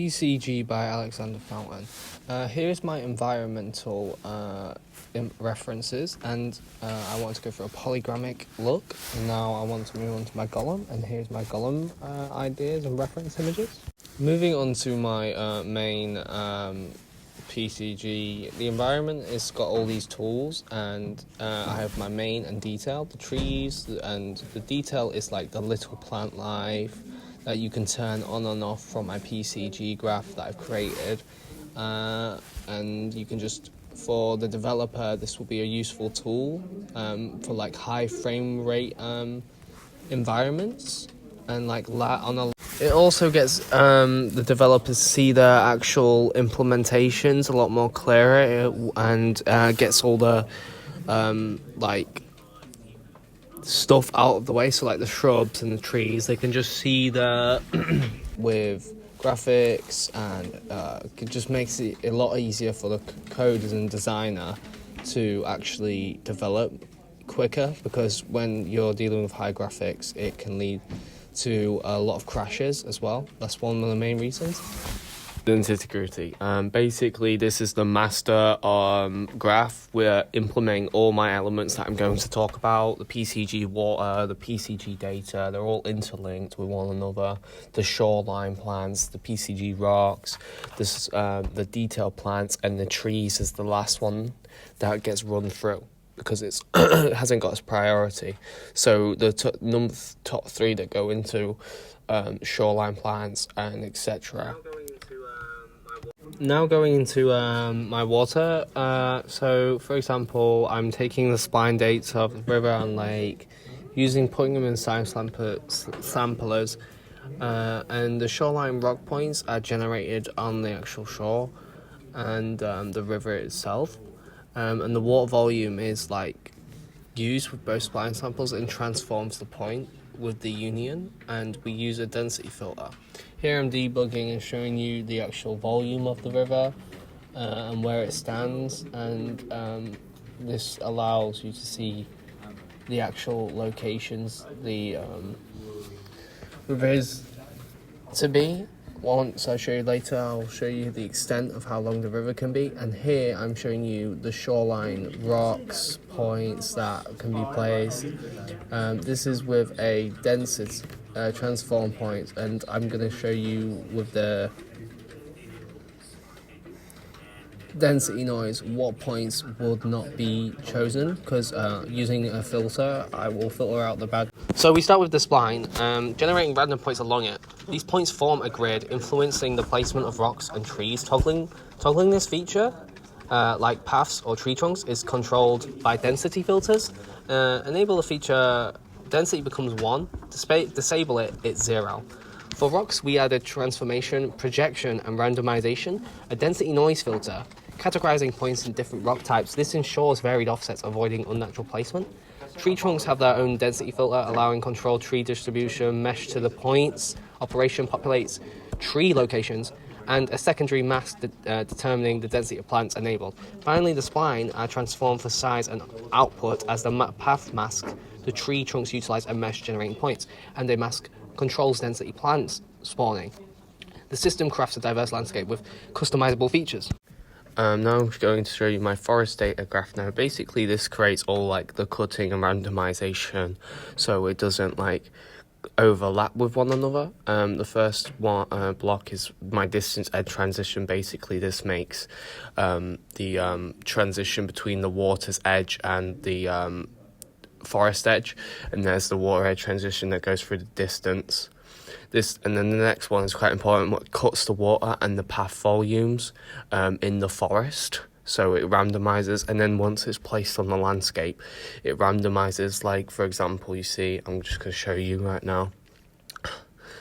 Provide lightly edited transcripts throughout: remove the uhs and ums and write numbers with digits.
PCG by Alexander Fountain. Here's my environmental references, and I want to go for a polygrammic look. Now I want to move on to my golem, and here's my golem ideas and reference images. Moving on to my main PCG, the environment has got all these tools, and I have my main and detail, the trees, and the detail is like the little plant life that you can turn on and off from my PCG graph that I've created, and you can just, for the developer, this will be a useful tool for like high frame rate environments, and like it also gets the developers see the actual implementations a lot more clearer, and gets all the like stuff out of the way, so like the shrubs and the trees, they can just see the with graphics, and it just makes it a lot easier for the coders and designer to actually develop quicker, because when you're dealing with high graphics, it can lead to a lot of crashes as well. That's one of the main reasons. Security. Basically, this is the master graph. We're implementing all my elements that I'm going to talk about. The PCG water, the PCG data, they're all interlinked with one another. The shoreline plants, the PCG rocks, this the detail plants, and the trees is the last one that gets run through, because it hasn't got its priority. So the top three that go into shoreline plants and etc. Now going into my water. So for example, I'm taking the spline dates of the river and lake, putting them in time samplers, and the shoreline rock points are generated on the actual shore and the river itself. And the water volume is like used with both spline samples and transforms the point with the union, and we use a density filter. Here I'm debugging and showing you the actual volume of the river and where it stands, and this allows you to see the actual locations the river is to be. Once I show you later, I'll show you the extent of how long the river can be, and here I'm showing you the shoreline rocks, points that can be placed. This is with a density transform point, and I'm going to show you with the density noise what points would not be chosen, because using a filter, I will filter out the bad. So we start with the spline, generating random points along it. These points form a grid, influencing the placement of rocks and trees. Toggling this feature, like paths or tree trunks, is controlled by density filters. Enable the feature, density becomes 1. Disable it, it's 0. For rocks, we added transformation, projection, and randomization. A density noise filter, categorizing points in different rock types. This ensures varied offsets, avoiding unnatural placement. Tree trunks have their own density filter, allowing controlled tree distribution, mesh to the points. Operation populates tree locations, and a secondary mask determining the density of plants enabled. Finally, the spline are transformed for size and output as the path mask. The tree trunks utilize a mesh generating points, and a mask controls density plants spawning. The system crafts a diverse landscape with customizable features. Now I'm going to show you my forest data graph. Now basically this creates all like the cutting and randomization, so it doesn't like overlap with one another. The first one block is my distance edge transition. Basically this makes the transition between the water's edge and the forest edge, and there's the water edge transition that goes through the distance. And then the next one is quite important, what cuts the water and the path volumes in the forest. So it randomizes, and then once it's placed on the landscape, it randomizes. Like for example, you see, I'm just going to show you right now.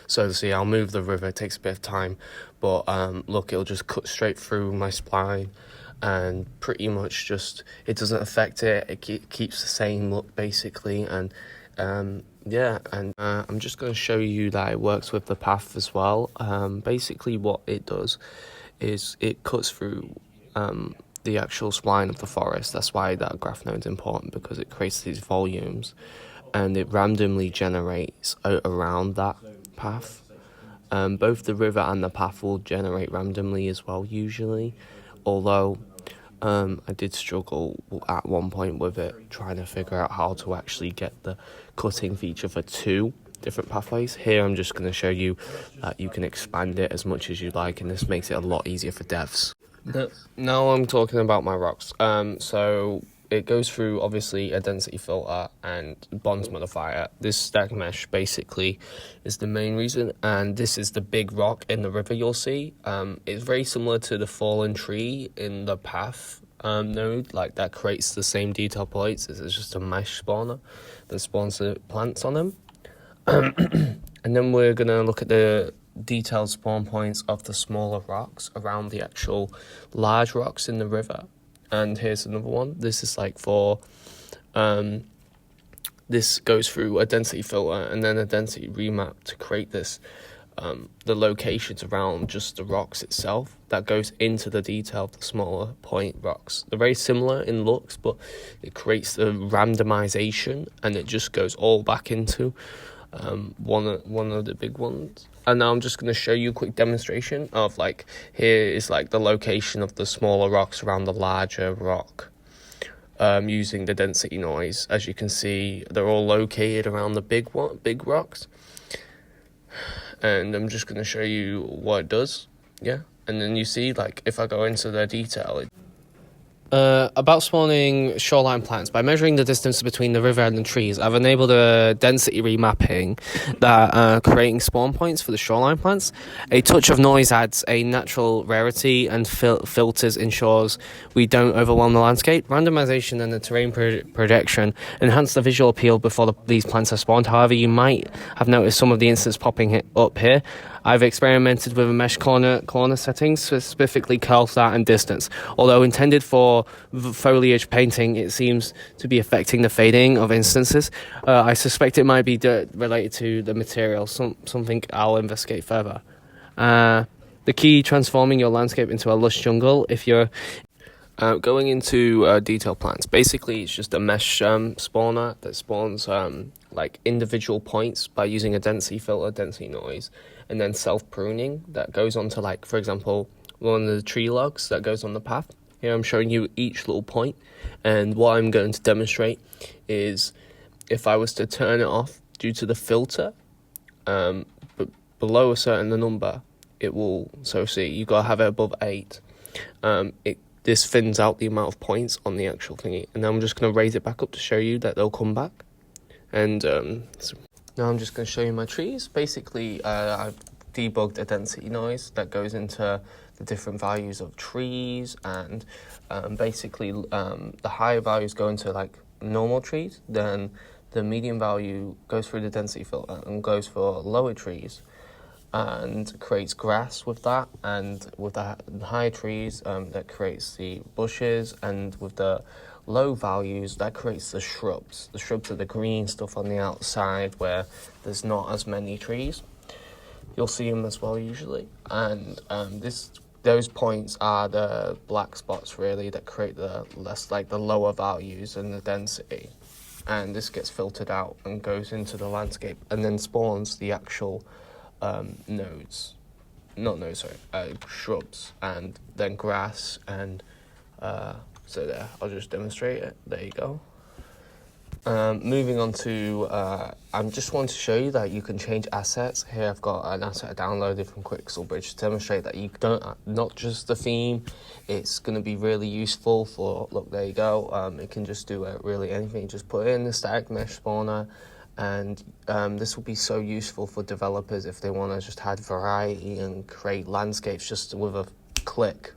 So see, I'll move the river, it takes a bit of time, but look, it'll just cut straight through my spline, and pretty much just, it doesn't affect it, it keeps the same look basically. And I'm just going to show you that it works with the path as well. Basically what it does is it cuts through the actual spline of the forest. That's why that graph node is important, because it creates these volumes and it randomly generates out around that path. Both the river and the path will generate randomly as well usually, although I did struggle at one point with it, trying to figure out how to actually get the cutting feature for 2 different pathways. Here I'm just going to show you that you can expand it as much as you like, and this makes it a lot easier for devs. Now I'm talking about my rocks. So it goes through obviously a density filter and bonds modifier. This stack mesh basically is the main reason, and this is the big rock in the river you'll see. It's very similar to the fallen tree in the path node, like that creates the same detail points. It's just a mesh spawner that spawns the plants on them. And then we're going to look at the detailed spawn points of the smaller rocks around the actual large rocks in the river. And here's another one. This is like for, this goes through a density filter and then a density remap to create this, the locations around just the rocks itself that goes into the detail of the smaller point rocks. They're very similar in looks, but it creates the randomization and it just goes all back into one of the big ones. And now I'm just going to show you a quick demonstration of, like, here is like the location of the smaller rocks around the larger rock, using the density noise. As you can see, they're all located around the big rocks, and I'm just going to show you what it does. Yeah, and then you see, like, if I go into the detail, about spawning shoreline plants. By measuring the distance between the river and the trees, I've enabled a density remapping that creating spawn points for the shoreline plants. A touch of noise adds a natural rarity and filters ensures we don't overwhelm the landscape. Randomization and the terrain projection enhance the visual appeal before these plants are spawned. However, you might have noticed some of the instances popping up here. I've experimented with a mesh corner settings, specifically curl start and distance. Although intended for foliage painting, it seems to be affecting the fading of instances. I suspect it might be related to the material, something I'll investigate further. The key: transforming your landscape into a lush jungle. If you're going into detail plants, basically it's just a mesh spawner that spawns like individual points by using a density filter, density noise, and then self-pruning that goes onto, like, for example, one of the tree logs that goes on the path. Here I'm showing you each little point, and what I'm going to demonstrate is if I was to turn it off due to the filter, but below a certain number, it will, so see, you've got to have it above 8. This thins out the amount of points on the actual thingy, and now I'm just going to raise it back up to show you that they'll come back. And now I'm just going to show you my trees. Basically, I've debugged a density noise that goes into the different values of trees, and basically the higher values go into, like, normal trees, then the medium value goes through the density filter and goes for lower trees and creates grass with that, and with the higher trees that creates the bushes, and with the low values that creates the shrubs. The shrubs are the green stuff on the outside where there's not as many trees. You'll see them as well usually, and those points are the black spots really that create the less, like, the lower values in the density, and this gets filtered out and goes into the landscape and then spawns the actual shrubs, and then grass, and so there, I'll just demonstrate it. There you go. Moving on to, I just want to show you that you can change assets. Here I've got an asset downloaded from Quixelbridge to demonstrate that you don't, not just the theme, it's going to be really useful for, look, there you go, it can just do really anything. Just put it in the static mesh spawner, and this will be so useful for developers if they want to just add variety and create landscapes just with a click.